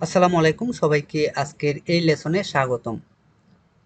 আসসালামু আলাইকুম সবাইকে আজকের এই লেসনে স্বাগতম।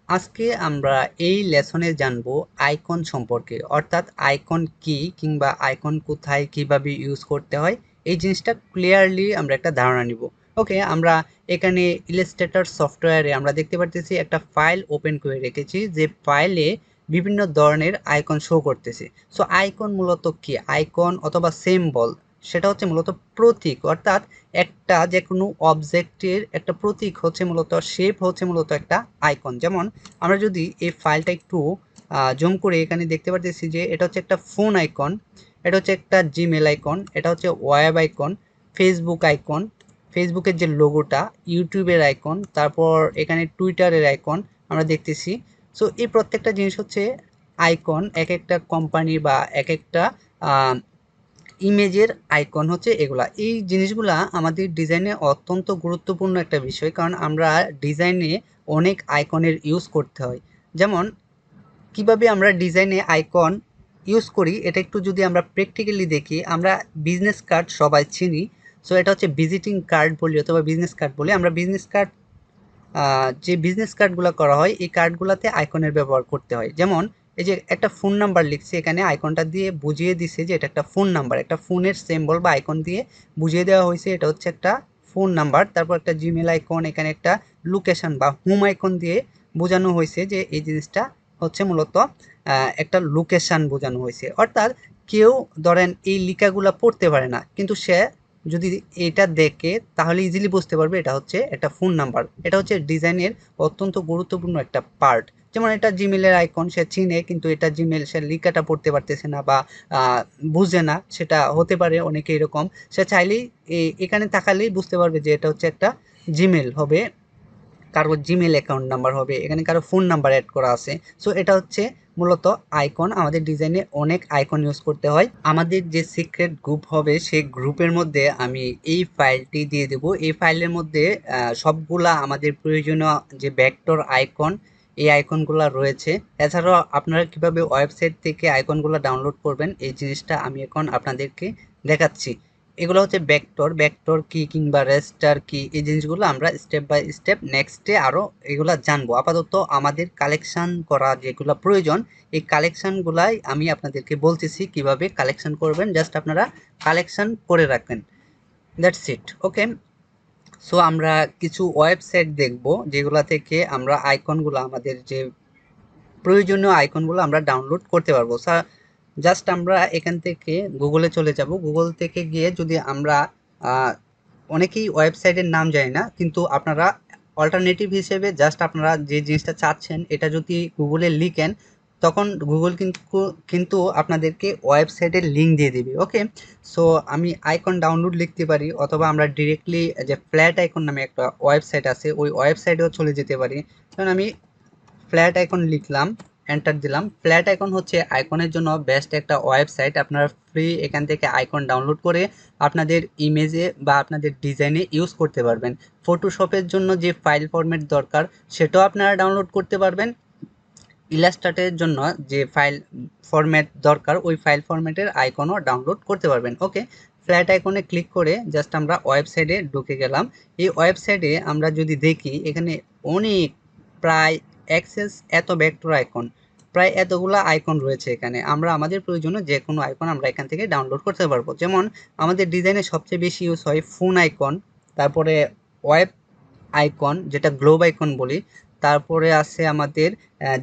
আজকে আমরা এই লেসনে জানবো আইকন সম্পর্কে, অর্থাৎ আইকন কি কিংবা আইকন কোথায় কিভাবে ইউজ করতে হয় এই জিনিসটা ক্লিয়ারলি আমরা একটা ধারণা নিব। ওকে, আমরা এখানে ইলাস্ট্রেটর সফটওয়্যারে আমরা দেখতে পারতেছি একটা ফাইল ওপেন করে রেখেছি, যে ফাইলে বিভিন্ন ধরনের আইকন শো করতেছে। সো আইকন মূলত কি? আইকন অথবা সিম্বল সেটা হচ্ছে মূলত প্রতীক, অর্থাৎ একটা যে কোনো অবজেক্টের একটা প্রতীক হচ্ছে মূলত, শেপ হচ্ছে মূলত একটা আইকন। যেমন আমরা যদি এই ফাইলটা একটু জুম করে এখানে দেখতে পারতেছি যে এটা হচ্ছে একটা ফোন আইকন, এটা হচ্ছে একটা জিমেল আইকন, এটা হচ্ছে ওয়েব আইকন, ফেসবুক আইকন, ফেসবুকের যে লোগোটা, ইউটিউবের আইকন, তারপর এখানে টুইটারের আইকন আমরা দেখতেছি। সো এই প্রত্যেকটা জিনিস হচ্ছে আইকন, এক একটা কোম্পানি বা এক একটা ইমেজের আইকন হচ্ছে এগুলা। এই জিনিসগুলা আমাদের ডিজাইনে অত্যন্ত গুরুত্বপূর্ণ একটা বিষয়, কারণ আমরা ডিজাইনে অনেক আইকনের ইউজ করতে হয়। যেমন কিভাবে আমরা ডিজাইনে আইকন ইউজ করি এটা একটু যদি আমরা প্র্যাকটিক্যালি দেখি, আমরা বিজনেস কার্ড সবাই চিনি। সো এটা হচ্ছে ভিজিটিং কার্ড বলি অথবা বিজনেস কার্ড বলি। আমরা বিজনেস কার্ড, যে বিজনেস কার্ডগুলো করা হয় এই কার্ডগুলোতে আইকনের ব্যবহার করতে হয়। যেমন এই যে একটা ফোন নাম্বার লিখছে, এখানে আইকনটা দিয়ে বুঝিয়ে দিছে যে এটা একটা ফোন নাম্বার, একটা ফোনের সিম্বল বা আইকন দিয়ে বুঝিয়ে দেওয়া হয়েছে এটা হচ্ছে একটা ফোন নাম্বার। তারপর একটা জিমেল আইকন, এখানে একটা লোকেশন বা হোম আইকন দিয়ে বোঝানো হয়েছে যে এই জিনিসটা হচ্ছে মূলত একটা লোকেশন বোঝানো হয়েছে। অর্থাৎ কেউ ধরেন এই লিখাগুলা পড়তে পারে না, কিন্তু সে যদি এটা দেখে তাহলে ইজিলি বুঝতে পারবে এটা হচ্ছে একটা ফোন নাম্বার। এটা হচ্ছে ডিজাইনের অত্যন্ত গুরুত্বপূর্ণ একটা পার্ট। যেমন এটা জিমেলের আইকন, সে চিনে কিন্তু এটা জিমেল, সে লিখাটা পড়তে পারতেছে না বা বুঝে না, সেটা হতে পারে অনেকে এরকম। সে চাইলেই এখানে তাকালেই বুঝতে পারবে যে এটা হচ্ছে একটা জিমেল হবে, কারো জিমেল অ্যাকাউন্ট নাম্বার হবে, এখানে কারো ফোন নাম্বার অ্যাড করা আছে। সো এটা হচ্ছে মূলত আইকন। আমাদের ডিজাইনে অনেক আইকন ইউজ করতে হয়। আমাদের যে সিক্রেট গ্রুপ হবে সেই গ্রুপের মধ্যে আমি এই ফাইলটি দিয়ে দেব। এই ফাইলের মধ্যে সবগুলা আমাদের প্রয়োজনীয় যে ভেক্টর আইকন, এই আইকনগুলো রয়েছে। এছাড়াও আপনারা কিভাবে ওয়েবসাইট থেকে আইকনগুলো ডাউনলোড করবেন এই জিনিসটা আমি এখন আপনাদেরকে দেখাচ্ছি। এগুলো হচ্ছে ভেক্টর, ভেক্টর কি কিংবা রেস্টার কি, এই জিনিসগুলো আমরা স্টেপ বাই স্টেপ নেক্সটে আরও এগুলো জানবো। আপাতত আমাদের কালেকশন করা যেগুলো প্রয়োজন এই কালেকশনগুলাই আমি আপনাদেরকে বলতেছি কিভাবে কালেকশন করবেন, জাস্ট আপনারা কালেকশন করে রাখবেন, দ্যাটস ইট। ওকে, সো আমরা কিছু ওয়েবসাইট দেখব যেগুলো থেকে আমরা আইকনগুলো, আমাদের যে প্রয়োজনীয় আইকনগুলো আমরা ডাউনলোড করতে পারবো। জাস্ট আমরা এখান থেকে গুগলে চলে যাব। গুগল থেকে গিয়ে যদি আমরা অনেকেই ওয়েবসাইটের নাম জানি না, কিন্তু আপনারা অল্টারনেটিভ হিসেবে জাস্ট আপনারা যে জিনিসটা চাচ্ছেন এটা যদি গুগলে লিখেন, তখন গুগল কিন্তু কিন্তু আপনাদেরকে ওয়েবসাইটের লিঙ্ক দিয়ে দিবে। ওকে, সো আমি আইকন ডাউনলোড লিখতে পারি, অথবা আমরা ডিরেক্টলি যে ফ্ল্যাট আইকন নামে একটা ওয়েবসাইট আছে ওই ওয়েবসাইটেও চলে যেতে পারি। কারণ আমি ফ্ল্যাট আইকন লিখলাম, এন্টার দিলাম। ফ্ল্যাট আইকন হচ্ছে আইকনের জন্য বেস্ট একটা ওয়েবসাইট। আপনারা ফ্রি এখান থেকে আইকন ডাউনলোড করে আপনাদের ইমেজে বা আপনাদের ডিজাইনে ইউজ করতে পারবেন। ফটোশপের জন্য যে ফাইল ফরম্যাট দরকার সেটাও আপনারা ডাউনলোড করতে পারবেন। ইলাস্ট্রেটরের জন্য যে ফাইল ফরম্যাট দরকার ওই ফাইল ফরম্যাটের আইকনও ডাউনলোড করতে পারবেন। ওকে, ফ্ল্যাট আইকনে ক্লিক করে জাস্ট আমরা ওয়েবসাইটে ঢুকে গেলাম। এই ওয়েবসাইটে আমরা যদি দেখি এখানে অনেক, প্রায় অ্যাক্সেস এত ভেক্টর আইকন, প্রায় এতগুলো আইকন রয়েছে এখানে। আমরা আমাদের প্রয়োজনে যে কোনো আইকন আমরা এখান থেকে ডাউনলোড করতে পারবো। যেমন আমাদের ডিজাইনে সবচেয়ে বেশি ইউজ হয় ফোন আইকন, তারপরে ওয়েব আইকন যেটা গ্লোব আইকন বলি, তারপরে আছে আমাদের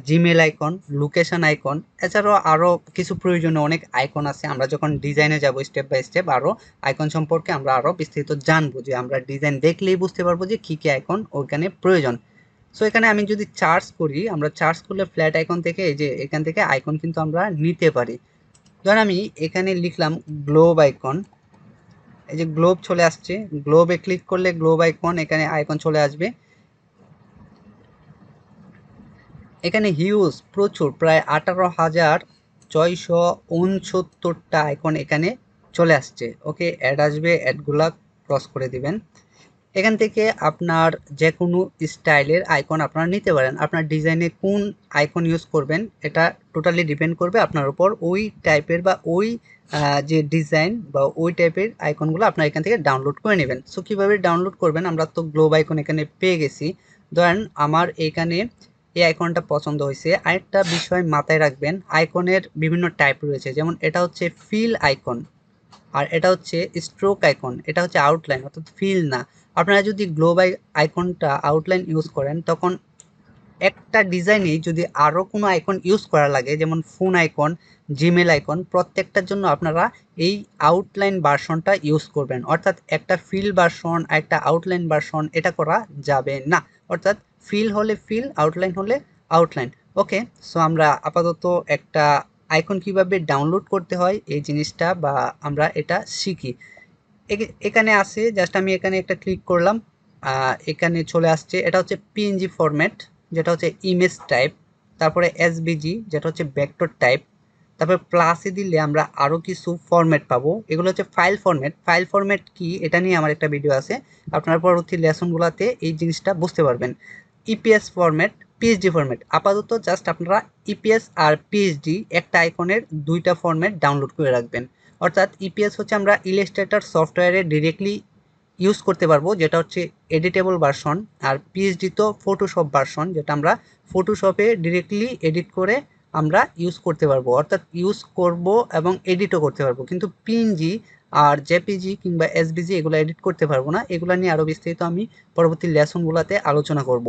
জিমেল আইকন, লোকেশন আইকন। এছাড়াও আরও কিছু প্রয়োজনীয় অনেক আইকন আছে। আমরা যখন ডিজাইনে যাব স্টেপ বাই স্টেপ আরও আইকন সম্পর্কে আমরা আরও বিস্তারিত জানবো, যে আমরা ডিজাইন দেখলেই বুঝতে পারবো যে কী কী আইকন ওইখানে প্রয়োজন। সো এখানে আমি যদি চার্জ করি, আমরা চার্জ করলে ফ্ল্যাট আইকন থেকে এই যে এখান থেকে আইকন কিন্তু আমরা নিতে পারি। ধর আমি এখানে লিখলাম গ্লোব আইকন, এই যে গ্লোব চলে আসছে, গ্লোবে ক্লিক করলে গ্লোব আইকন, এখানে আইকন চলে আসবে। এখানে হিউজ প্রচুর, প্রায় 18,669টা আইকন এখানে চলে আসছে। ওকে, অ্যাড আসবে, অ্যাডগুলা ক্রস করে দিবেন। এখান থেকে আপনার যে কোনো স্টাইলের আইকন আপনারা নিতে পারেন। আপনার ডিজাইনে কোন আইকন ইউজ করবেন এটা টোটালি ডিপেন্ড করবে আপনার উপর। ওই টাইপের বা ওই যে ডিজাইন বা ওই টাইপের আইকনগুলো আপনারা এখান থেকে ডাউনলোড করে নেবেন। সো কীভাবে ডাউনলোড করবেন, আমরা তো গ্লোব আইকন এখানে পেয়ে গেছি। ধরেন আমার এখানে এই আইকনটা পছন্দ হয়েছে। আরেকটা বিষয় মাথায় রাখবেন, আইকনের বিভিন্ন টাইপ রয়েছে। যেমন এটা হচ্ছে ফিল আইকন, আর এটা হচ্ছে স্ট্রোক আইকন, এটা হচ্ছে আউটলাইন অর্থাৎ ফিল না। আপনারা যদি গ্লোব আইকনটা আউটলাইন ইউজ করেন তখন একটা ডিজাইনেই যদি আরও কোনো আইকন ইউজ করা লাগে, যেমন ফোন আইকন, জিমেল আইকন, প্রত্যেকটার জন্য আপনারা এই আউটলাইন ভার্সনটা ইউজ করবেন। অর্থাৎ একটা ফিল ভার্সন আর একটা আউটলাইন ভার্সন এটা করা যাবে না। অর্থাৎ ফিল হলে ফিল, আউটলাইন হলে আউটলাইন। ওকে, সো আমরা আপাতত একটা আইকন কিভাবে ডাউনলোড করতে হয় এই জিনিসটা বা আমরা এটা শিখি। এখানে আছে, জাস্ট আমি এখানে একটা ক্লিক করলাম, এখানে চলে আসছে। এটা হচ্ছে পিএনজি ফরম্যাট, যেটা হচ্ছে ইমেজ টাইপ। তারপরে এসভিজি, যেটা হচ্ছে ভেক্টর টাইপ। তারপরে প্লাসে দিলে আমরা আরও কিছু ফরম্যাট পাবো। এগুলো হচ্ছে ফাইল ফরম্যাট। ফাইল ফরম্যাট কি এটা নিয়ে আমার একটা ভিডিও আছে, আপনার পরবর্তী লেসনগুলোতে এই জিনিসটা বুঝতে পারবেন। EPS format, PhD format. আপাতত জাস্ট আপনারা ইপিএস আর পিএইচডি একটা আইকনের দুইটা ফরম্যাট ডাউনলোড করে রাখবেন। অর্থাৎ ইপিএস হচ্ছে আমরা ইলাস্ট্রেটর সফটওয়্যারে ডিরেক্টলি ইউজ করতে পারবো, যেটা হচ্ছে এডিটেবল ভার্সন। আর পিএইচডি তো ফটোশপ ভার্সন, যেটা আমরা ফটোশপে ডিরেক্টলি এডিট করে আমরা ইউজ করতে পারবো, অর্থাৎ ইউজ করব এবং এডিটও করতে পারবো। কিন্তু পিএনজি আর জেপিজি কিংবা এসভিজি এগুলো এডিট করতে পারবো না। এগুলো নিয়ে আরও বিস্তারিত আমি পরবর্তী লেসনগুলোতে আলোচনা করব।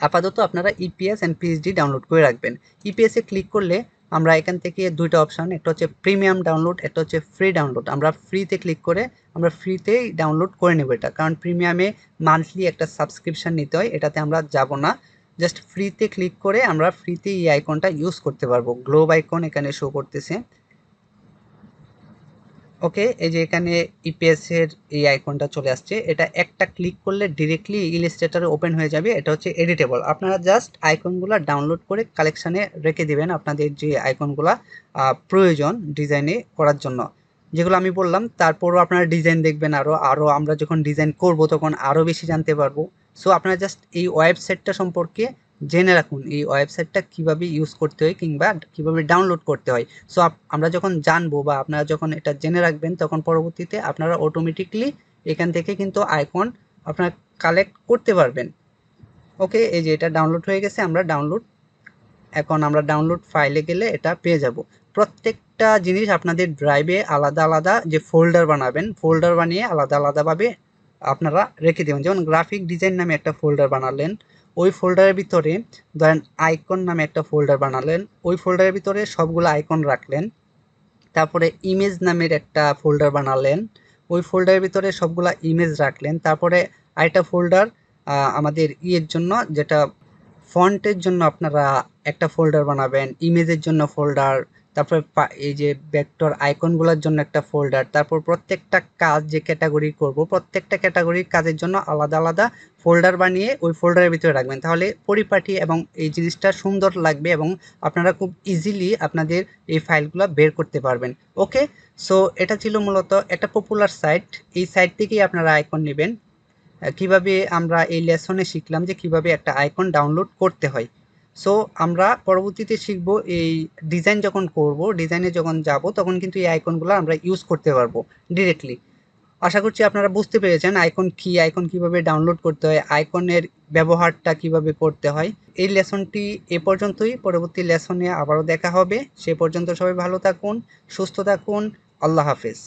আপাতত আপনারা ইপিএস অ্যান্ড পিএইচডি ডাউনলোড করে রাখবেন। ইপিএসে ক্লিক করলে আমরা এখান থেকে দুইটা অপশান, একটা হচ্ছে প্রিমিয়াম ডাউনলোড, একটা হচ্ছে ফ্রি ডাউনলোড। আমরা ফ্রিতে ক্লিক করে আমরা ফ্রিতেই ডাউনলোড করে নেব এটা, কারণ প্রিমিয়ামে মান্থলি একটা সাবস্ক্রিপশান নিতে হয়, এটাতে আমরা যাব না। জাস্ট ফ্রিতে ক্লিক করে আমরা ফ্রিতে এই আইকনটা ইউজ করতে পারবো। গ্লোব আইকন এখানে শো করতেছে। ওকে, এই যে এখানে ইপিএস এর এই আইকনটা চলে আসছে। এটা একটা ক্লিক করলে ডিরেক্টলি ইলাস্ট্রেটরে ওপেন হয়ে যাবে। এটা হচ্ছে এডিটেবল। আপনারা জাস্ট আইকনগুলো ডাউনলোড করে কালেকশানে রেখে দিবেন আপনাদের যে আইকনগুলো প্রয়োজন ডিজাইনে করার জন্য, যেগুলো আমি বললাম। তারপরও আপনারা ডিজাইন দেখবেন, আরও আমরা যখন ডিজাইন করব তখন আরও বেশি জানতে পারবো। সো আপনারা জাস্ট এই ওয়েবসাইটটা সম্পর্কে জেনে রাখুন, এই ওয়েবসাইটটা কিভাবে ইউজ করতে হয় কিংবা কিভাবে ডাউনলোড করতে হয়। সো আমরা যখন জানবো বা আপনারা যখন এটা জেনে রাখবেন তখন পরবর্তীতে আপনারা অটোমেটিকলি এখান থেকে কিন্তু আইকন আপনারা কালেক্ট করতে পারবেন। ওকে, এই যে এটা ডাউনলোড হয়ে গেছে। এখন আমরা ডাউনলোড ফাইলে গেলে এটা পেয়ে যাব। প্রত্যেকটা জিনিস আপনাদের ড্রাইভে আলাদা আলাদা যে ফোল্ডার বানাবেন, ফোল্ডার বানিয়ে আলাদা আলাদাভাবে আপনারা রেখে দেবেন। যেমন গ্রাফিক ডিজাইন নামে একটা ফোল্ডার বানালেন, ওই ফোল্ডারের ভিতরে ধরেন আইকন নামে একটা ফোল্ডার বানালেন, ওই ফোল্ডারের ভিতরে সবগুলো আইকন রাখলেন। তারপরে ইমেজ নামের একটা ফোল্ডার বানালেন, ওই ফোল্ডারের ভিতরে সবগুলা ইমেজ রাখলেন। তারপরে আরেকটা ফোল্ডার আমাদের ইয়ের জন্য, যেটা ফন্টের জন্য আপনারা একটা ফোল্ডার বানাবেন, ইমেজের জন্য ফোল্ডার, তারপরে এই যে ভেক্টর আইকনগুলোর জন্য একটা ফোল্ডার। তারপর প্রত্যেকটা কাজ যে ক্যাটাগরি করব, প্রত্যেকটা ক্যাটাগরির কাজের জন্য আলাদা আলাদা ফোল্ডার বানিয়ে ওই ফোল্ডারের ভিতরে রাখবেন। তাহলে পরিপাটি এবং এই জিনিসটা সুন্দর লাগবে এবং আপনারা খুব ইজিলি আপনাদের এই ফাইলগুলো বের করতে পারবেন। ওকে, সো এটা ছিল মূলত একটা পপুলার সাইট। এই সাইট থেকেই আপনারা আইকন নেবেন। কিভাবে আমরা এই লেসনে শিখলাম যে কিভাবে একটা আইকন ডাউনলোড করতে হয়। সো আমরা পরবর্তীতে শিখব এই ডিজাইন যখন করব, ডিজাইনে যখন যাব তখন কিন্তু এই আইকনগুলো আমরা ইউজ করতে পারবো ডিরেক্টলি। আশা করছি আপনারা বুঝতে পেরেছেন আইকন কি, আইকন কিভাবে ডাউনলোড করতে হয়, আইকনের ব্যবহারটা কিভাবে করতে হয়। এই লেসনটি এ পর্যন্তই। পরবর্তী লেসনে আবারও দেখা হবে। সে পর্যন্ত সবাই ভালো থাকুন, সুস্থ থাকুন। আল্লাহ হাফেজ।